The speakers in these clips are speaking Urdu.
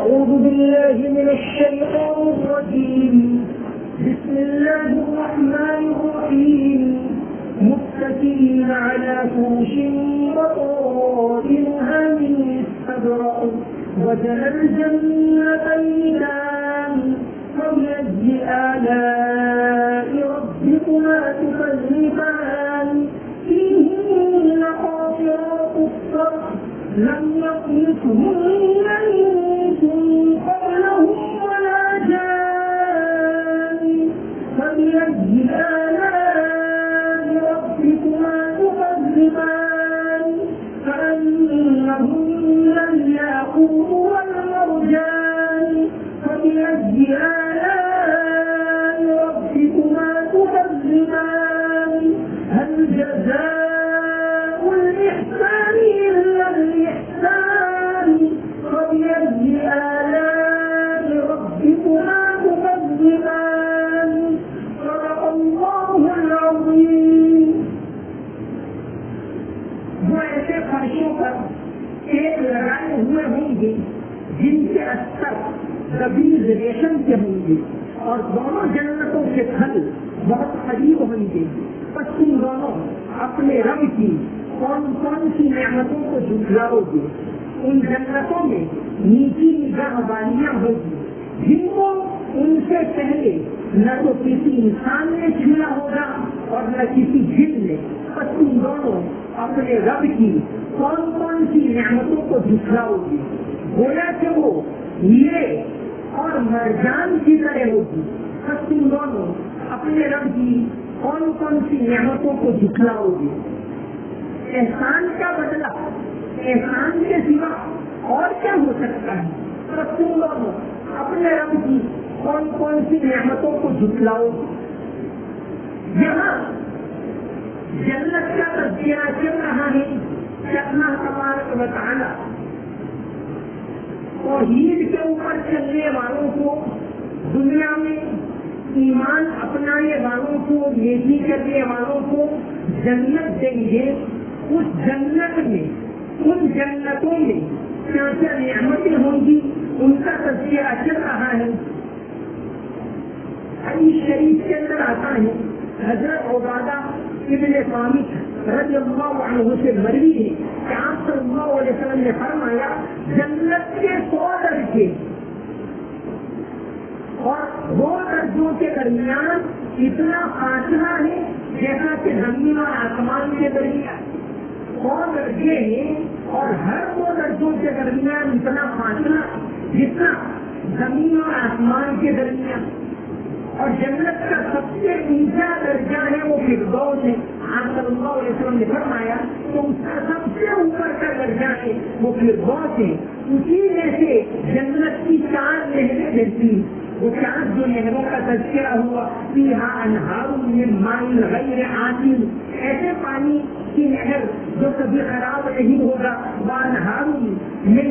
أعوذ بالله من الشيطان الرجيم. بسم الله الرحمن الرحيم. متكئين على فرش بطائنها من استبرق وجنى الجنتين دان فبأي آلاء ربكما تكذبان فيهن قاصرات الطرف لم يطمثهن إنس قبلهم ولا جان فبأي آلاء ربكما تكذبان كأنهن الياقوت والمرجان فبأي آلاء ربكما تكذبان هل جزاء الإحسان إلا الإحسان فبأي آلاء ربكما تكذبان صدق الله العظيم. وہ ایسے فرشوں پر ایک لگائے ہوئے ہوں گے جن کے استر زبیب ریشم کے ہوں گے اور دونوں جنتوں کے پھل بہت قریب ہوں گے. بس تم دونوں اپنے رب کی کون کون سی نعمتوں کو جھٹلاؤ گے. ان جنتوں میں نیچی نگاہ والیاں ہوگی جن کو ان سے پہلے نہ تو کسی انسان نے چھویا ہوگا اور نہ کسی جن نے. بس تم دونوں اپنے رب کی کون کون سی نعمتوں کو جھٹلاؤ گے. گویا کہ وہ ہیرے اور مرجان کی طرح ہوگی. بس تم دونوں اپنے رب کی کون کون سی نعمتوں کو جھٹلاؤ گے. احسان کا بدلہ احسان کے سوا اور کیا ہو سکتا ہے. بس تم دونوں اپنے رب کی کون کون سی نعمتوں کو جھٹلاؤ گے. یہاں جنت کا تذکرہ چل رہا ہے کہ اللہ تبارک و تعالی توحید کے اوپر چلنے والوں کو, دنیا میں ایمان اپنانے والوں کو, نیکی کرنے والوں کو جنت دیں گے. اس جنت میں ان جنتوں میں کیا کیا نعمتیں ہوں گی ان کا تذکرہ چل رہا ہے. حدیث شریف کے اندر آتا ہے حضرت عبادہ ابن صامت رضی اللہ عنہ سے مروی ہے کہ آپ صلی اللہ علیہ وسلم نے فرمایا جنت کے 100 درجے اور 2 درجوں کے درمیان اتنا فاصلہ ہے جیسا کہ زمین اور آسمان کے درمیان 100 درجے ہیں اور ہر 2 درجوں کے درمیان اتنا فاصلہ جتنا زمین اور آسمان کے درمیان. اور جنت کا سب سے اونچا درجہ ہے وہ فردوس ہے. آپ صلی اللہ علیہ وسلم نے فرمایا تو اس کا سب سے اوپر کا درجہ ہے وہ فردوس ہے. اسی میں سے جنت کی 4 نہریں بہتی. وہ 4 جو نہروں کا تذکرہ ہوا فیہا انہار من ماء غیر آسن, ایسے پانی کی نہر جو کبھی خراب نہیں ہوگا. وانہار من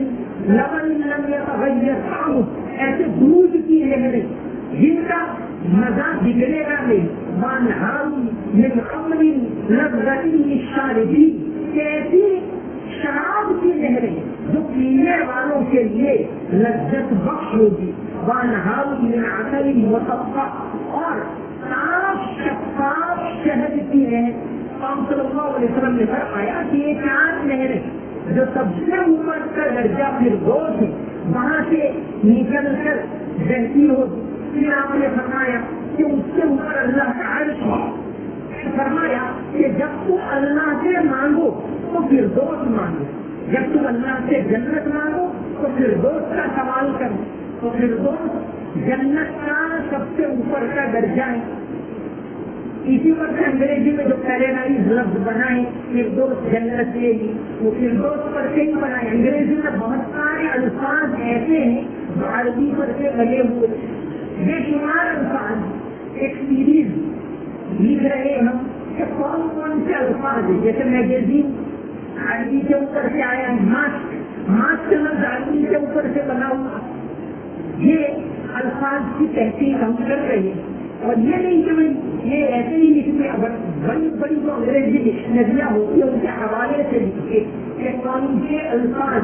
لبن لم یتغیر طعمہ, ایسے دودھ کی نہریں جن کا مزہ بگڑے گا نہیں. وانہار من خمر لذۃ للشاربین, ایسی شراب کی نہریں جو پینے والوں کے لیے لذت بخش ہوگی. وانہار من عسل مصفى, اور صاف شفاف شہد کی نہر. آپ صلی اللہ علیہ وسلم نے فرمایا کہ یہ 4 نہریں جو سب سے اوپر کا درجہ فردوس ہے وہاں سے نکل کر بہتی ہوگی. پھر آپ نے فرمایا کہ اس کے اوپر اللہ کا عرش ہے. فرمایا کہ جب تم اللہ سے مانگو تو فردوس مانگو, جب تم اللہ سے جنت مانگو تو فردوس کا سوال کرو. تو فردوس جنت کا سب سے اوپر کا درجہ ہے. اسی پر سے انگریزی میں جو پیرینائز لفظ بنائے فردوس جنت لے لی, وہ فردوس پر سے ہی بنائے. انگریزی میں بہت سارے الفاظ ایسے ہیں جو عربی پر سے لگے ہوئے. بے شمار الفاظ ایک سیریز لکھ رہے ہم کہ کون کون سے الفاظ ہیں. جیسے میگزین عربی کے اوپر سے آیا, ماسک لفظ عربی کے اوپر سے بنا ہوا. یہ الفاظ کی تحقیق ہم کر رہے ہیں. اور یہ نہیں کہ یہ ایسے ہی لکھتے, بڑی بڑی جو انگریزی ڈکشنریاں ہوتی ہیں ان کے حوالے سے لکھتے کہ کون سے الفاظ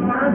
5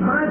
5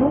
2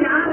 4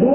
2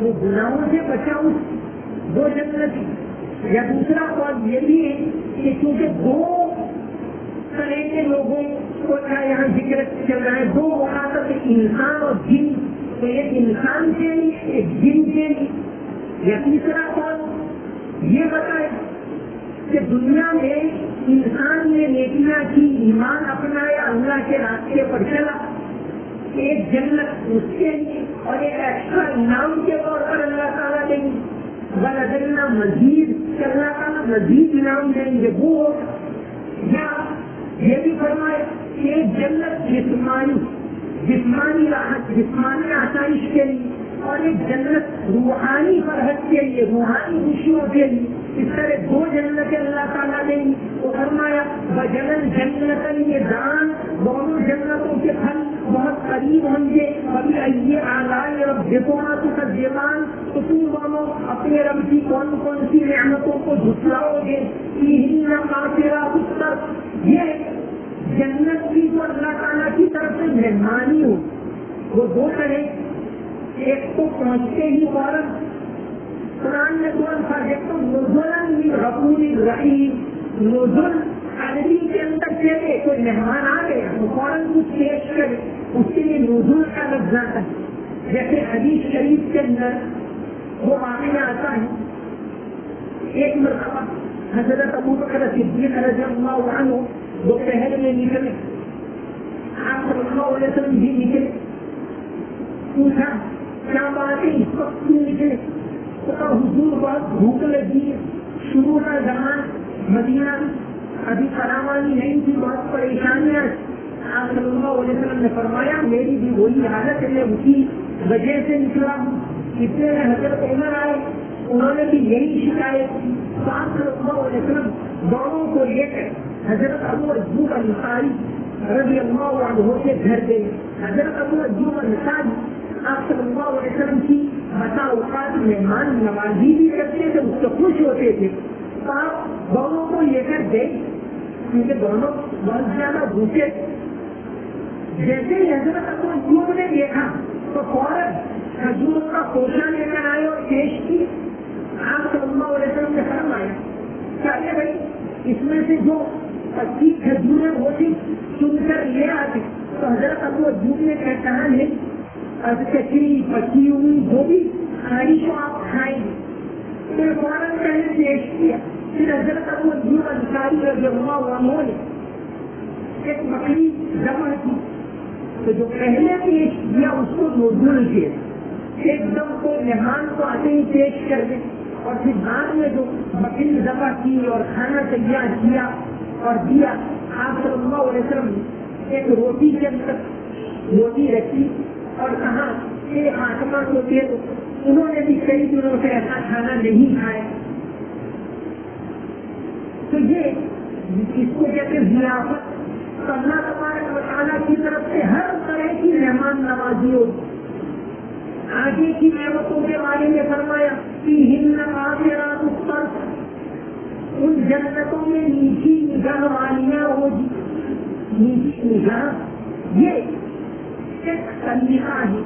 وہ گناہوں سے بچا اس دو جنتی. یا دوسرا بات یہ بھی ہے کہ چونکہ دو طرح کے لوگوں کو یہاں ذکر چل رہا ہے, دو مخاطب انسان اور جن, تو ایک انسان کے لیے ایک جن کے لیے. یا تیسرا بات یہ بتائے کہ دنیا میں انسان نے نیکیاں کی, ایمان اپنایا, اللہ کے راستے پر چلا, ایک جنت اس کے لیے اور ایک ایکسٹرا انعام کے طور پر اللہ تعالیٰ دیں گے. بلدنا مزید اللہ تعالیٰ مزید انعام دیں گے وہ. یا یہ بھی فرمائے کہ ایک جنت جسمانی راحت, جسمانی آسائش کے لیے, اور ایک جنت روحانی فرحت کے لیے, روحانی خوشیوں کے لیے. اس طرح دو جنتیں اللہ تعالیٰ دیں گی. تو فرمایا بجنن جنت یہ دان, دونوں جنتوں کے پھل بہت قریب ہوں گے. ابھی آئیے آلائے رب جتنا تکذبان, تو تم دونوں اپنے رب کی کون کون سی نعمتوں کو جھٹلاؤ گے. فیہن قاصرات الطرف, یہ جنت کی جو اللہ تعالیٰ کی طرف سے مہمانی ہو وہ دو طرح. ایک تو پہنچتے ہی فوراً قرآن میں دو الفاظ, ایک تو نزلاً من غفور رحیم. نزل عربی کے اندر سے کوئی مہمان آ گیا تو فوراً کچھ پیش کرے, اس کے لیے نزول کا لفظ آتا ہے. جیسے حدیث شریف کے اندر وہ واقعہ آتا ہے, ایک مرتبہ حضرت ابو بکر صدیق رضی اللہ عنہ دوپہر میں نکلے, آپ صلی اللہ علیہ وسلم بھی نکلے. پوچھا کیا بات ہے, اس وقت کیوں نکلے؟ تو کہا حضور بہت بھوک لگی ہے, شروع کا زمان مدینہ ابھی فراوانی نہیں تھی, بہت پریشانیاں. آپ صلی اللہ علیہ وسلم نے فرمایا میری بھی وہی حالت ہے, میں اسی وجہ سے نکلا ہوں. اتنے میں حضرت عمر آئے, انہوں نے بھی یہی شکایت کی. تو آپ صلی اللہ علیہ وسلم دونوں کو لے کر حضرت ابو ایوب انصاری رضی اللہ عنہ کے گھر گئے. حضرت ابو ایوب انصاری آپ صلی اللہ علیہ وسلم کی بسا اوقات مہمان نوازی بھی کرتے تھے, اس سے خوش ہوتے تھے. تو آپ دونوں کو لے کر گئے کیونکہ دونوں بہت زیادہ بھوکے. جیسے ہی حضرت ابو ایوب نے دیکھا تو فوراً کھجور کا کوشا لے کر آئے اور پیش کی. آپ صلی اللہ علیہ وسلم نے فرمایا چاہیے بھائی اس میں سے جو 25 کھجوریں ہوتی چن کر لے آتی. تو حضرت ابو ایوب نے کہا ہے کچی پکی ہوئی جو بھی خواہش ہو آپ کھائیں گے. پھر فوراً پہلے پیش کیا. پھر حضرت ابو ایوب انصاری رضی اللہ عنہ نے ایک بکری ذبح کی, تو جو پہلے پیش کیا اس کو نزول کیا, ایک دم کو مہمان کو آتے ہی پیش کر دیں. اور پھر بعد میں جو بکری ذبح کی اور کھانا تیار کیا اور دیا, آپ صلی اللہ علیہ وسلم نے ایک روٹی کے اندر روٹی رکھی اور کہا کہ آتما کو دے دو. انہوں نے بھی کئی دنوں سے ایسا کھانا نہیں کھایا. تو یہ اس کو کہتے ضیافت. اللہ تبارک و تعالیٰ کی طرف سے ہر طرح کی مہمان نوازی ہوتی. آگے کی نعمتوں کے بارے میں فرمایا فیہن قاصرات الطرف, ان جنتوں میں نیچی نگاہ والیاں ہوگی. نیچی نگاہ یہ ایک سلیقہ ہے,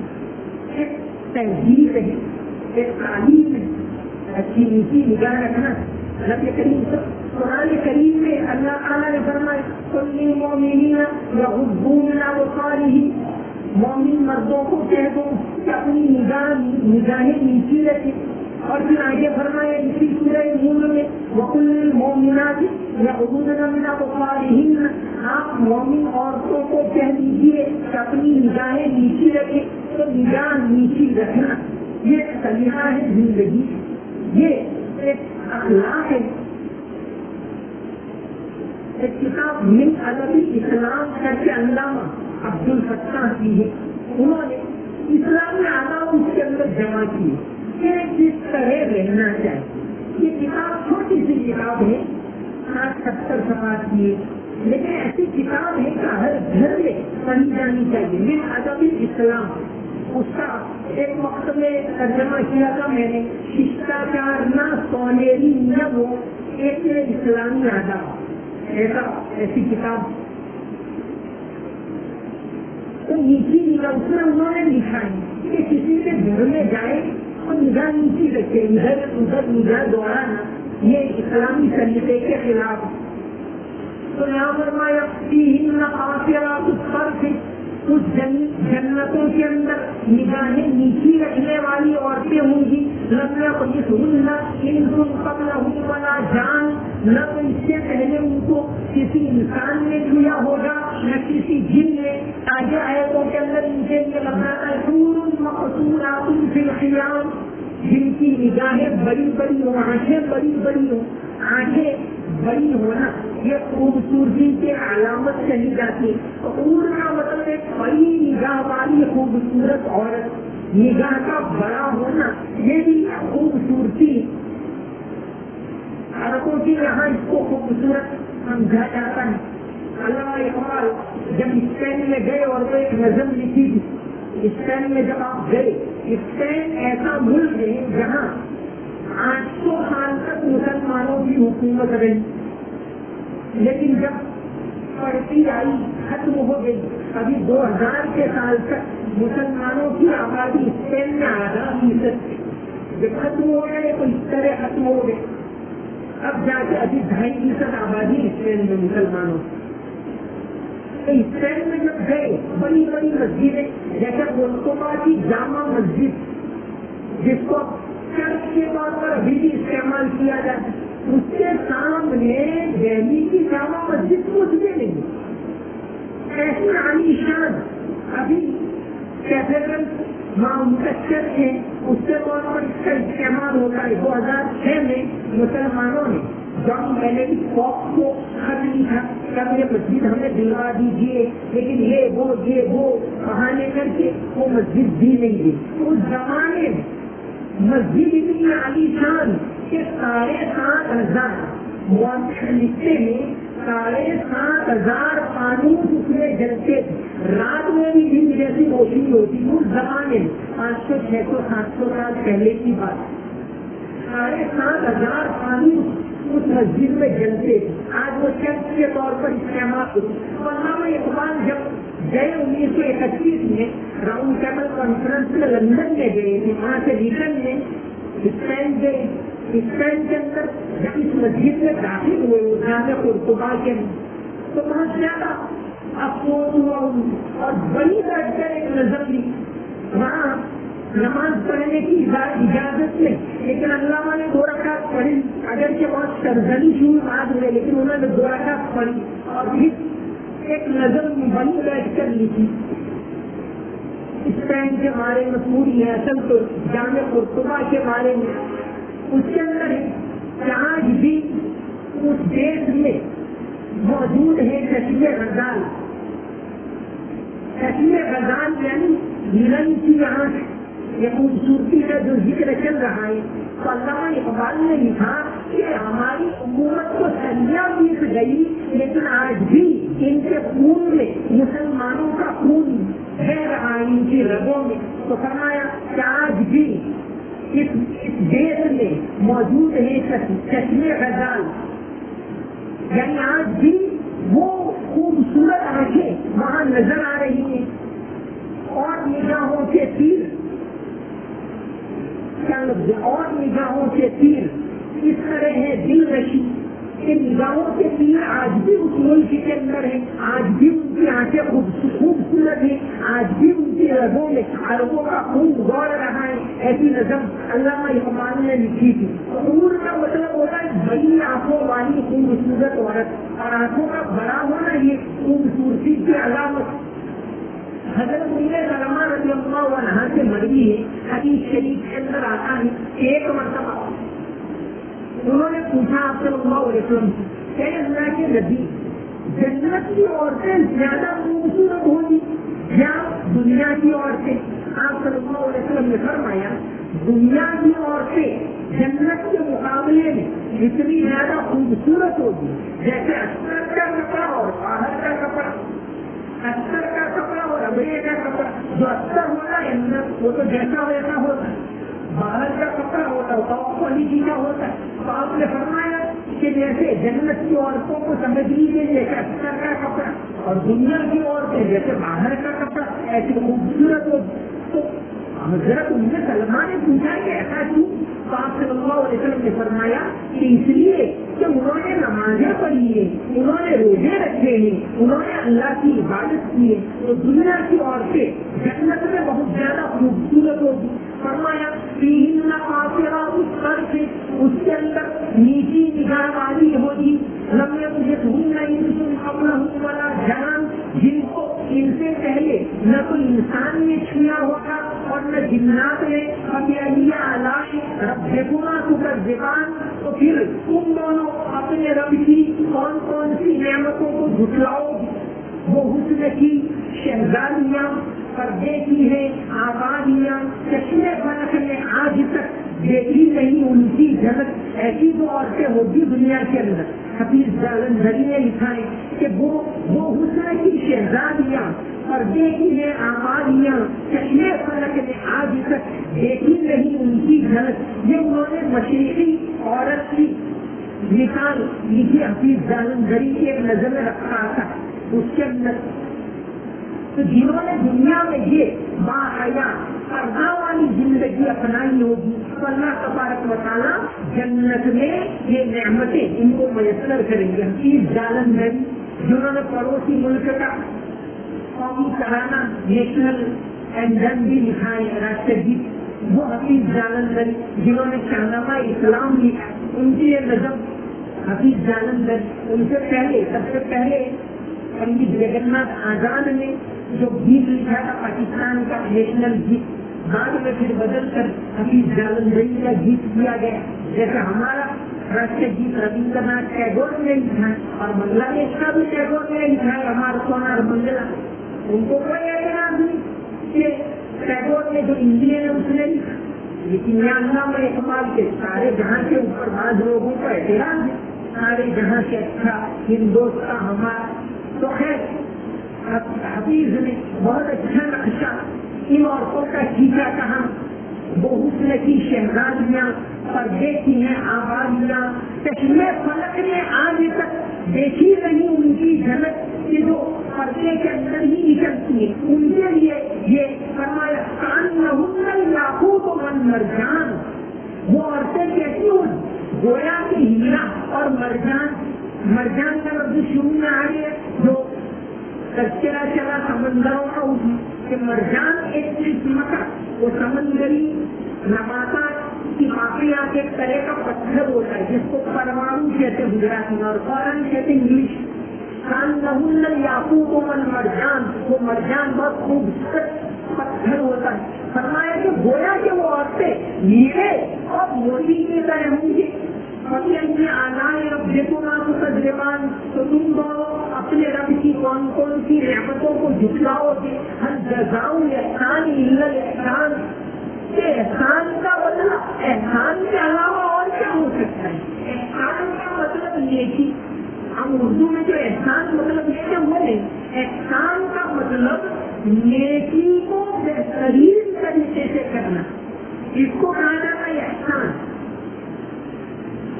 ایک تہذیب ہے, ایک تعلیم ہے. اچھی نیچی نگاہ رکھنا. نبی کریم قرآن کریم میں اللہ تعالیٰ نے فرمایا قل للمؤمنین یغضوا من ابصارہم, مومن مردوں کو کہہ دو کہ اپنی نگاہیں نیچی رکھیں. اور پھر آگے فرمایا اسی سورہ نور میں وقل للمؤمنات یغضضن من ابصارہن, آپ مومن عورتوں کو کہہ دیجیے کہ اپنی نگاہیں نیچی رکھیں. تو نگاہ نیچی رکھنا یہ ایک سلیقہ ہے زندگی, یہ ایک اخلاق ہے. ایک کتاب من ادب اسلام کر کے علامہ عبد الفتاح کی ہے, انہوں نے اسلامی آداب اس کے اندر جمع کیے کہ کس طرح رہنا چاہیے. یہ کتاب چھوٹی سی کتاب ہے, 60-70 صفحات کی ہے, لیکن ایسی کتاب ہے کہ ہر گھر میں پڑھی جانی چاہیے. من ادب اسلام اس کا ایک وقت میں ترجمہ کیا تھا میں نے, ششٹاچار نہ سونیری نہ وہ ایک اسلامی آداب, ایسی کتاب. تو نیچی نگاہ اس میں انہوں نے لکھا ہے کہ کسی کے گھر میں جائے اور نگاہ نیچی رکھے، ادھر ادھر نگاہ دوڑانا، یہ اسلامی طریقے کے خلاف۔ تو یہاں فرمایا فیہن قاصرات الطرف، کچھ جنتوں کے اندر نگاہیں نیچی رکھنے والی عورتیں ہوں گی، لم یطمثہن انس قبلہم ولا جان، نہ تو اس سے پہلے ان کو کسی انسان نے چھویا ہوگا نہ کسی جن نے۔ آگے آیتوں کے اندر ان کے لیے بتانا ہے حور مقصورات فی الخیام، جن کی نگاہیں بڑی بڑی ہوں، آنکھیں بڑی بڑی ہوں۔ آنکھیں بڑی ہونا یہ خوبصورتی کی علامت کہی جاتی ہے۔ حور کا مطلب ایک بڑی نگاہ والی خوبصورت عورت، نگاہ کا بڑا ہونا یہ بھی خوبصورتی۔ عربوں کی یہاں اس کو خوبصورت سمجھا جاتا ہے۔ علامہ اقبال جب اسپین میں گئے اور وہ ایک نظم لکھی تھی، اسپین میں جب آپ گئے، اسپین ایسا ملک ہے جہاں 800 سال تک مسلمانوں کی حکومت رہی، لیکن جب پڑتی آئی ختم ہو گئی، ابھی 2000 کے سال تک مسلمانوں کی آبادی اسپین میں 8% تھی، جب ختم ہو گئے تو اس طرح ختم ہو گئے، اب جا کے ابھی 2.5% آبادی اسپین میں مسلمانوں کی۔ تو اسپین میں جب گئے بڑی بڑی مسجدیں، جیسے قرطبہ کی جامع مسجد جس کو چرچ کے طور پر ابھی بھی استعمال کیا جاتا ہے، اس کے سامنے دہلی کی جامع مسجد کچھ بھی نہیں، ایسی عالی شان۔ ابھی کیتھیڈرل ماؤنٹ چرچ ہے، اس کے طور پر اس کا استعمال ہوتا ہے۔ 2006 میں مسلمانوں نے جان بیلیڈ فاکس کو خط لکھا کہ یہ مسجد ہمیں دلوا دیجیے، لیکن یہ وہ بہانے کر کے وہ مسجد دی نہیں دی۔ اس زمانے میں مسجد اتنی عالی شان کہ 7,500 لکھتے ہیں، 7,500 فانوس اس میں جلتے تھے، رات میں بھی دن جیسی روشنی ہوتی۔ اس زمانے میں 500 600 700 سال پہلے کی بات، 7,500 فانوس اس مسجد میں جلتے تھے۔ آج وہ چرچ کے طور پر استعمال ہوتی۔ علامہ اقبال جب گئے 1931 میں راؤنڈ ٹیبل کانفرنس میں لندن میں گئے تھے، وہاں سے ریٹرن میں اسپین گئے۔ اسپین کے اندر جب اس مسجد میں داخل ہوئے جامع قرطبہ کے، تو بہت زیادہ افسوس ہوا اور بڑی بیٹھ کر ایک نظر لی۔ وہاں نماز پڑھنے کی اجازت نہیں، لیکن علامہ نے 2 رکعت پڑھی، اگرچہ بہت سرزنی شروع بات ہوئے، لیکن انہوں نے 2 رکعت پڑھی اور پھر ایک نظر بنی بیٹھ کر لکھی۔ اسپین کے بارے میں پوری ہے، اصل تو جامع قرطبہ کے بارے میں اس کے اندر ہے کہ آج بھی اس دیش میں موجود ہے چشمے غزال۔ چشمے غزال یعنی ہرن کی آنکھ، یہ خوبصورتی کا جو ذکر چل رہا ہے، تو علامہ اقبال نے لکھا کہ ہماری حکومت کو سنجا بیت گئی، لیکن آج بھی ان کے خون میں مسلمانوں کا خون بہ رہا ہے، ان کی رگوں میں۔ تو فرمایا کہ آج بھی اس دیش میں موجود ہے چشمے غزال، یعنی آج بھی وہ خوبصورت آنکھیں وہاں نظر آ رہی ہیں، اور نگاہوں کے تیر، اور نگاہوں کے تیر اس طرح ہے دل نشی کہ نگاہوں کے تیر آج بھی اس ملک کے اندر ہے، آج بھی ان کی آنکھیں خوبصورت ہیں، آج بھی ان کی رگوں میں عربوں کا خون دوڑ رہا ہے۔ ایسی نظم علامہ اقبال نے لکھی تھی۔ حور کا مطلب ہوتا ہے بڑی آنکھوں والی خوبصورت عورت، اور آنکھوں کا بڑا ہونا یہ خوبصورتی کی علامت۔ حضرت سلمان رضی اللہ عنہ سے مروی ہے، حدیث شریف کے اندر آتا ہے کہ ایک مرتبہ انہوں نے پوچھا آپ صلی اللہ علیہ وسلم سے کہ اللہ کے نبی، جنت کی عورتیں زیادہ خوبصورت ہوں گی یا دنیا کی عورتیں؟ آپ صلی اللہ علیہ وسلم نے فرمایا دنیا کی عورتیں جنت کے مقابلے میں اتنی زیادہ خوبصورت ہوگی جیسے استر کا کپڑا اور باہر کا کپڑا، استر کا کپڑا اور ابرے کا کپڑا۔ جو استر ہوتا ہے اندر وہ تو جیسا ویسا ہوتا ہے، باہر کا کپڑا ہوتا ہے ٹاپ کوالٹی کا ہوتا ہے۔ تو آپ نے فرمایا کہ جیسے جنت کی عورتوں کو سمجھ لیجیے جیسے استر کا کپڑا، اور دنیا کی عورتیں جیسے باہر کا کپڑا، ایسی خوبصورت ہوتی۔ تو حضرت سلمان نے پوچھا کہ ایسا اس لیے کہ انہوں نے نمازیں پڑھی ہیں، انہوں نے روزے رکھے ہیں، انہوں نے اللہ کی عبادت کی ہے، تو دنیا کی عورتیں جنت میں بہت زیادہ خوبصورت ہوگی۔ فرمایا فیہن قاصرات الطرف، اس کے اندر نیچی نگاہ والی ہوگی، لم یطمثہن انس قبلہم ولا جان، جن کو ان سے پہلے نہ کوئی انسان نے چھویا ہوگا اور نہ جنات نے۔ فبأي آلاء ربکما تکذبان، تو پھر تم دونوں اپنے رب کی کون کون سی نعمتوں کو جھٹلاؤ گی؟ وہ حسن کی شہزادیاں، پردے کی ہے آبادیاں، چشمے فلک نے آج تک دیکھی نہیں ان کی جھلک، ایسی جو عورتیں ہوگی دنیا کے اندر۔ حفیظ جالندھری نے لکھا ہے کہ وہ حسن کی شہزادیاں، پردے کی ہے آبادیاں، چشمے فلک نے آج تک دیکھی نہیں ان کی جھلک، یہ انہوں نے مشرقی عورت کی مثال لکھی حفیظ جالندھری کی ایک نظر میں رکھا تھا اس کے اندر۔ تو جنہوں نے دنیا میں یہ باحیا پردہ والی زندگی اپنائی ہوگی تو اللہ تبارک و تعالیٰ جنت میں یہ نعمتیں ان کو میسر کریں گے۔ حفیظ جالندھری جنہوں نے پڑوسی ملک کا قومی ترانہ نیشنل اینڈم بھی لکھا ہے راشٹر گیت، وہ حفیظ جالندھری جنہوں نے شاہنامہ اسلام لکھا، ان کی یہ نظم حفیظ جالندھری۔ ان سے پہلے سب سے پہلے پنڈت جگناتھ آزاد نے جو گیت لکھا تھا پاکستان کا نیشنل گیت، بعد میں پھر بدل کر حفیظ جالندھری کا گیت کیا گیا۔ جیسے ہمارا راشٹر گیت ربندر ناتھ ٹیگور نے لکھا ہے اور بنگلہ دیش کا بھی ٹیگور نے لکھا ہے، ہمارا سونار منڈلا، ان کو کوئی اعتراض نہیں کہ ٹیگور نے جو ہندی ہے اس نے لکھا، لیکن یہ علامہ اقبال کے سارے جہاں کے اوپر بعض لوگوں کو اعتراض ہے، سارے جہاں سے اچھا ہندوستان ہمارا۔ تو خیر حفیظ نے بہت اچھا نقشہ ان عورتوں کا کھینچا، کہاں وہ حسن کی شہزادیاں، پردے کی ہیں آبادیاں، چشمے فلک نے آج تک دیکھی نہیں ان کی جھلک، کہ جو پردے کے اندر ہی نکلتی ہے، ان کے لیے یہ فرمایا کانہن الیاقوت والمرجان، وہ عورتیں کیسی ہوں گویا کہ ہیرا اور مرجان۔ مرجان کا لفظ شروع میں آ رہی ہے جو تذکرہ چلا سمندروں کا کہ مرجان ایک قسم کا وہ سمندری نباتات کی باقیات ایک طرح کا پتھر ہوتا ہے جس کو پرمانو کہتے گجراتی میں اور فوراً کہتے انگلش۔ کانہن الیاقوت والمرجان، وہ مرجان بہت خوبصورت پتھر ہوتا ہے۔ فرمایا کہ گویا کہ وہ عورتیں ہیرے اور موتی کی طرح ہوں گی۔ فبأي آلاء ربکما تکذبان، تو تم دونوں اپنے رب کی کون کون سی نعمتوں کو جھٹلاؤ گے۔ هل جزاء الاحسان الا الاحسان، کہ احسان کا بدلہ احسان کے علاوہ اور کیا ہو سکتا ہے؟ احسان کا مطلب نیکی، ہم اردو میں جو احسان مطلب اس سے وہ نہیں، احسان کا مطلب نیکی کو بہترین طریقے سے کرنا، اس کو کہا جاتا ہے احسان۔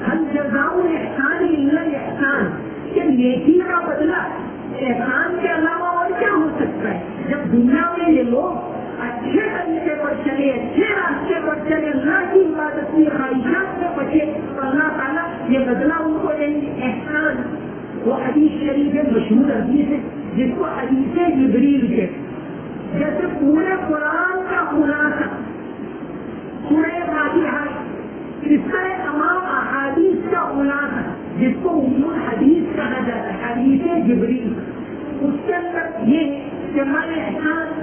هل جزاء الاحسان الا الاحسان، کہ نیکی کا بدلہ احسان کے علاوہ اور کیا ہو سکتا ہے؟ جب دنیا میں یہ لوگ اچھے طریقے پر چلے، اچھے راستے پر چلے، اللہ کی عبادت کی خواہشات سے بچے تو اللہ تعالیٰ یہ بدلہ ان کو دیں گے، احسان۔ وہ حدیث شریف ہے، مشہور حدیث ہے جس کو حدیث جبریل کے، جیسے پورے قرآن کا خلاصہ سورہ فاتحہ، اس طرح تمام احادیث کا خلاصہ جس کو ام الحدیث کہا جاتا ہے، حدیث جبریل، اس کے اندر یہ ہے کہ میں احسان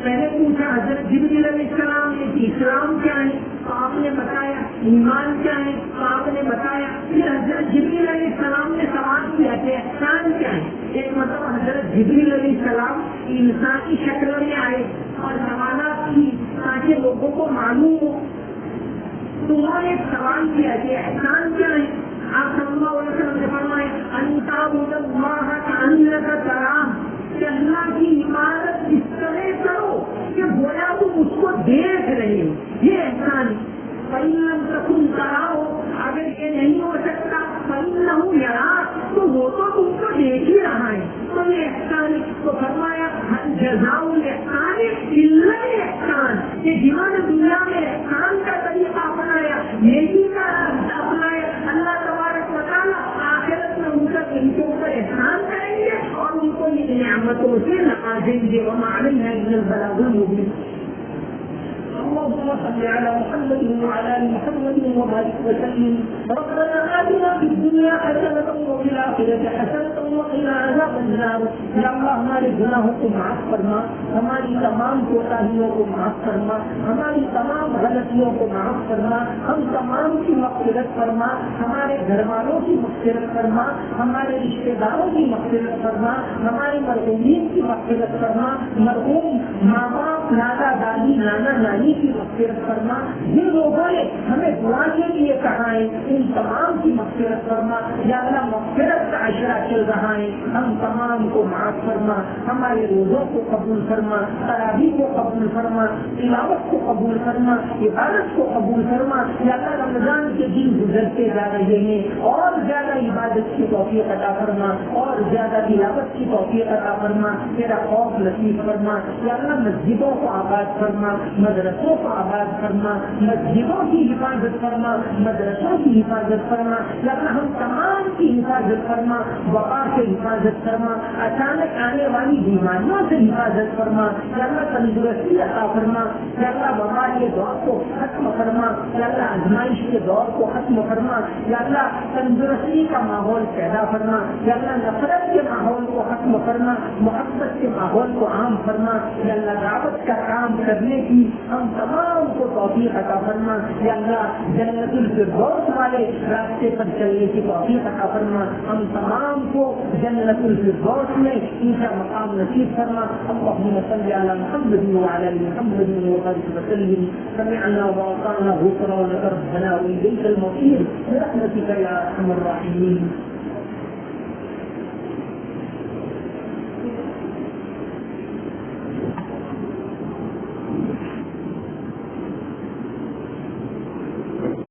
پہلے پوچھا حضرت جبریل علیہ السلام نے کہ اسلام کیا ہے، تو آپ نے بتایا، ایمان کیا ہے تو آپ نے بتایا، پھر حضرت جبریل علیہ السلام نے سوال کیا کہ احسان کیا ہے۔ ایک مطلب حضرت جبریل علیہ السلام انسانی شکل میں آئے اور سوالات کی تاکہ لوگوں کو معلوم ہو، تو انہوں نے سوال کیا کہ احسان کیا ہے۔ آپ صلی اللہ علیہ وسلم نے فرمایا ان تعبد اللہ کأنک تراہ، کہ اللہ کی عبادت اس طرح کرو کہ گویا تم اس کو دیکھ رہے ہو، یہ احسان ہے۔ فإن لم تكن تراہ، اگر یہ نہیں ہو سکتا فإنہ یراک، تو وہ تو تم کو دیکھ ہی رہا ہے، تو یہ احسان ہے۔ تو فرمایا هل جزاء الاحسان الا الاحسان، کہ جنہوں نے دنیا میں احسان کا طریقہ اپنایا، نیکی کا راستہ اپنایا، دیں گے، وما علینا الا البلاغ المبین۔ اللهم صل على محمد وعلى ال محمد وبارك وسلم۔ ربنا آتنا في الدنيا حسنة وفي الآخرة حسنة وقنا عذاب النار۔ یا اللہ ہمارے گناہوں کو معاف فرما، ہماری تمام کوتاہیوں کو معاف فرما، ہماری تمام غلطیوں کو معاف فرما، ہم تمام کی مغفرت فرما، ہمارے گھر والوں کی مغفرت فرما، ہمارے رشتے داروں کی مغفرت فرما، ہمارے مرحومین کی مغفرت فرما، مرحوم ماں باپ، دادا دادی، نانا نانی کی مغفرت فرما، جن لوگوں نے ہمیں دعا کے لیے کہا ہے ان تمام کی مغفرت فرما۔ یا اللہ مغفرت کا عشرہ چل رہا ہے، ہم تمام کو معاف فرما، ہمارے روزوں کو قبول فرما، تراویح کو قبول فرما، تلاوت کو قبول فرما، عبادت کو قبول فرما۔ یا اللہ رمضان کے دن گزرتے جا رہے ہیں، اور زیادہ عبادت کی توفیق عطا فرما، اور زیادہ تلاوت کی توفیق عطا فرما، تیرا خوف نصیب فرما۔ یا اللہ مسجدوں کو آباد فرما، مدرسوں کو آباد فرما، مسجدوں کی حفاظت فرما، مدرسوں کی حفاظت فرما۔ یا اللہ ہم تمام کی حفاظت فرما، وبا سے حفاظت فرما، اچانک آنے والی بیماریوں سے حفاظت فرما۔ یا اللہ تندرستی عطا فرما۔ یا اللہ وبا کے دور کو ختم فرما۔ یا اللہ آزمائش کے دور کو ختم فرما۔ یا اللہ تندرستی کا ماحول پیدا فرما۔ یا اللہ نفرت کے ماحول کو ختم فرما، محبت کے ماحول کو عام فرما۔ یا اللہ دعوت کا کام کرنے کی ہم تمام کو توفیق عطا فرما۔ یا اللہ جنت الفردوس والے راستے پر چلنے کی توفیق عطا فرما، ہم تمام کو جنت الفردوس میں ان کا مقام نصیب فرما۔ اللهم صل على محمد وعلى ال محمد وبارك وسلم۔ سمعنا واطعنا غفرانك ربنا واليك المصير برحمتك يا ارحم الراحمين۔